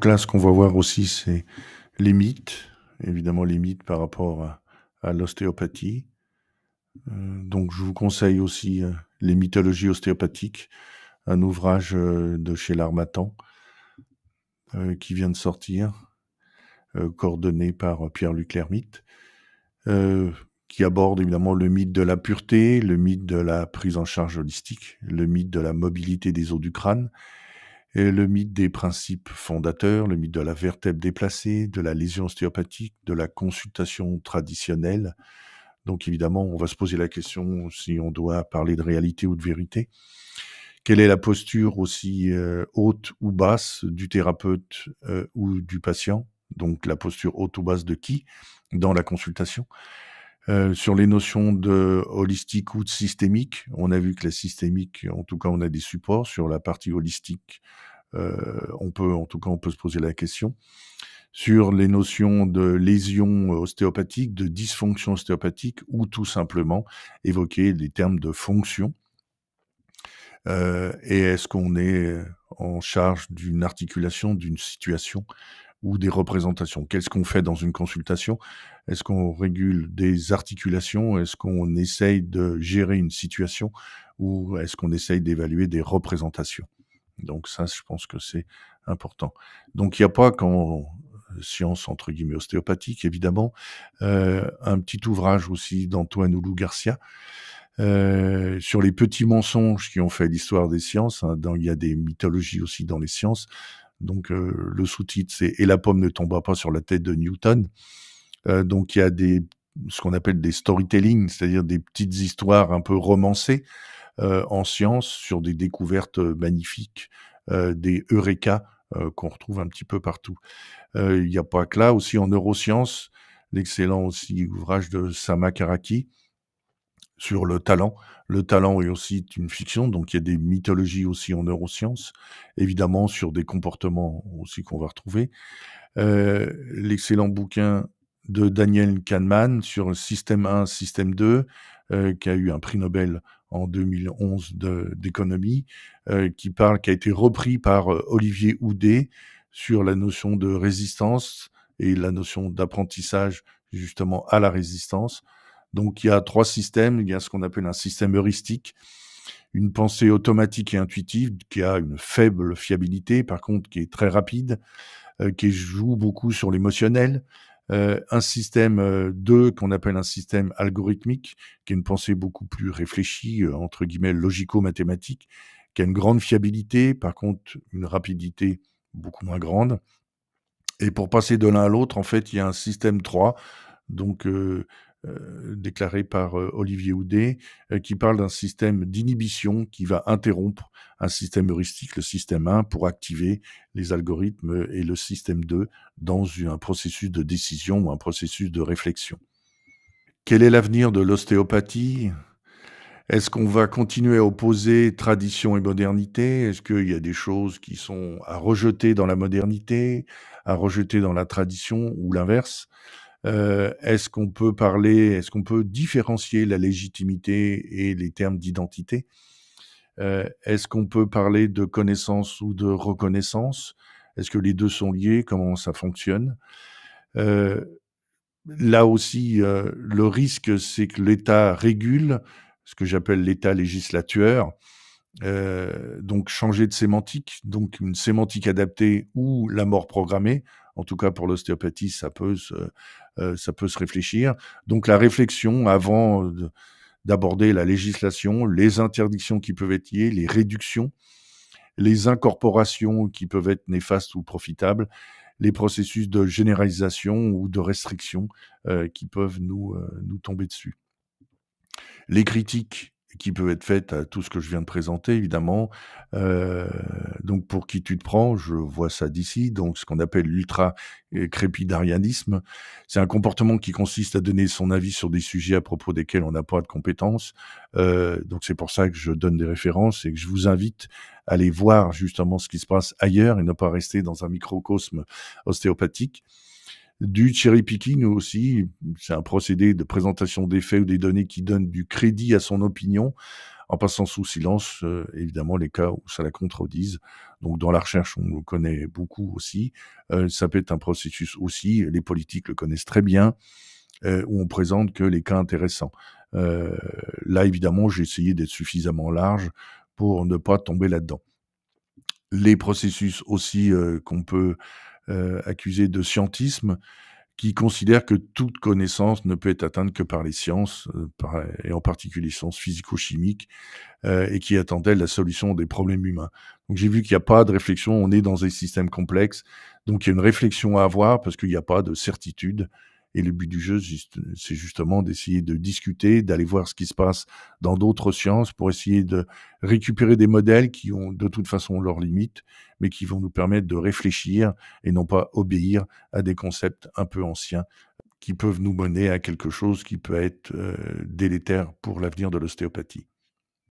Donc là, ce qu'on va voir aussi, c'est les mythes, évidemment les mythes par rapport à l'ostéopathie. Donc je vous conseille aussi, Les mythologies ostéopathiques, un ouvrage, de chez l'Harmattan, qui vient de sortir, coordonné par, Pierre-Luc Lermite, heu, qui aborde évidemment le mythe de la pureté, le mythe de la prise en charge holistique, le mythe de la mobilité des os du crâne et le mythe des principes fondateurs, le mythe de la vertèbre déplacée, de la lésion ostéopathique, de la consultation traditionnelle. Donc évidemment, on va se poser la question si on doit parler de réalité ou de vérité. Quelle est la posture aussi, haute ou basse du thérapeute, ou du patient? Donc la posture haute ou basse de qui dans la consultation? Sur les notions de holistique ou de systémique, on a vu que la systémique, en tout cas, on a des supports. Sur la partie holistique, on peut se poser la question. Sur les notions de lésions ostéopathiques, de dysfonction ostéopathique ou tout simplement évoquer les termes de fonction. Et est-ce qu'on est, en charge d'une articulation, d'une situation ou des représentations? Qu'est-ce qu'on fait dans une consultation? Est-ce qu'on régule des articulations? Est-ce qu'on essaye de gérer une situation? Ou est-ce qu'on essaye d'évaluer des représentations? Donc ça, je pense que c'est important. Donc il n'y a pas qu'en sciences entre guillemets «ostéopathiques» évidemment, un petit ouvrage aussi d'Antoine Oulou-Garcia, sur les petits mensonges qui ont fait l'histoire des sciences, hein. Il y a des mythologies aussi dans les sciences. Donc le sous-titre, c'est «Et la pomme ne tomba pas sur la tête de Newton». Donc il y a ce qu'on appelle des storytelling, c'est-à-dire des petites histoires un peu romancées, en sciences sur des découvertes, magnifiques, des eureka, qu'on retrouve un petit peu partout. Il n'y a pas que là, aussi en neurosciences, l'excellent aussi ouvrage de Sama Karaki sur le talent. Le talent est aussi une fiction, donc il y a des mythologies aussi en neurosciences, évidemment sur des comportements aussi qu'on va retrouver. L'excellent bouquin de Daniel Kahneman sur le système 1, système 2, qui a eu un prix Nobel en 2011 d'économie, qui a été repris par, Olivier Houdet sur la notion de résistance et la notion d'apprentissage justement à la résistance. Donc il y a 3 systèmes, il y a ce qu'on appelle un système heuristique, une pensée automatique et intuitive qui a une faible fiabilité, par contre qui est très rapide, qui joue beaucoup sur l'émotionnel. Un système, 2 qu'on appelle un système algorithmique, qui est une pensée beaucoup plus réfléchie, entre guillemets «logico-mathématique», qui a une grande fiabilité, par contre une rapidité beaucoup moins grande. Et pour passer de l'un à l'autre, en fait, il y a un système 3, donc déclaré par, Olivier Houdet, qui parle d'un système d'inhibition qui va interrompre un système heuristique, le système 1, pour activer les algorithmes et le système 2 dans un processus de décision ou un processus de réflexion. Quel est l'avenir de l'ostéopathie? Est-ce qu'on va continuer à opposer tradition et modernité? Est-ce qu'il y a des choses qui sont à rejeter dans la modernité, à rejeter dans la tradition ou l'inverse? Est-ce qu'on peut différencier la légitimité et les termes d'identité? Est-ce qu'on peut parler de connaissance ou de reconnaissance? Est-ce que les 2 sont liés? Comment ça fonctionne? Heu, Là aussi, le risque, c'est que l'État régule, ce que j'appelle l'État législateur, donc changer de sémantique, donc une sémantique adaptée ou la mort programmée. En tout cas pour l'ostéopathie, ça peut se réfléchir. Donc la réflexion avant, d'aborder la législation, les interdictions qui peuvent être liées, les réductions, les incorporations qui peuvent être néfastes ou profitables, les processus de généralisation ou de restriction, qui peuvent nous tomber dessus. Les critiques qui peuvent être faites à tout ce que je viens de présenter évidemment, heu, donc pour qui tu te prends? Je vois ça d'ici, donc ce qu'on appelle l'ultra, crépidarianisme. C'est un comportement qui consiste à donner son avis sur des sujets à propos desquels on n'a pas de compétences, donc c'est pour ça que je donne des références et que je vous invite à aller voir justement ce qui se passe ailleurs et ne pas rester dans un microcosme ostéopathique. Du cherry picking aussi, c'est un procédé de présentation des faits ou des données qui donne du crédit à son opinion, en passant sous silence, évidemment les cas où ça la contredise. Donc dans la recherche, on le connaît beaucoup aussi. Ça peut être un processus aussi, les politiques le connaissent très bien, où on présente que les cas intéressants. Heu, Là, évidemment, j'ai essayé d'être suffisamment large pour ne pas tomber là-dedans. Les processus aussi, qu'on peut, accuser de scientisme, qui considère que toute connaissance ne peut être atteinte que par les sciences, et en particulier les sciences physico-chimiques, et qui attendait la solution des problèmes humains. Donc j'ai vu qu'il y a pas de réflexion, on est dans des systèmes complexes, donc il y a une réflexion à avoir parce qu'il y a pas de certitude et le but du jeu, c'est justement d'essayer de discuter, d'aller voir ce qui se passe dans d'autres sciences pour essayer de récupérer des modèles qui ont de toute façon leurs limites, mais qui vont nous permettre de réfléchir et non pas obéir à des concepts un peu anciens qui peuvent nous mener à quelque chose qui peut être, délétère pour l'avenir de l'ostéopathie.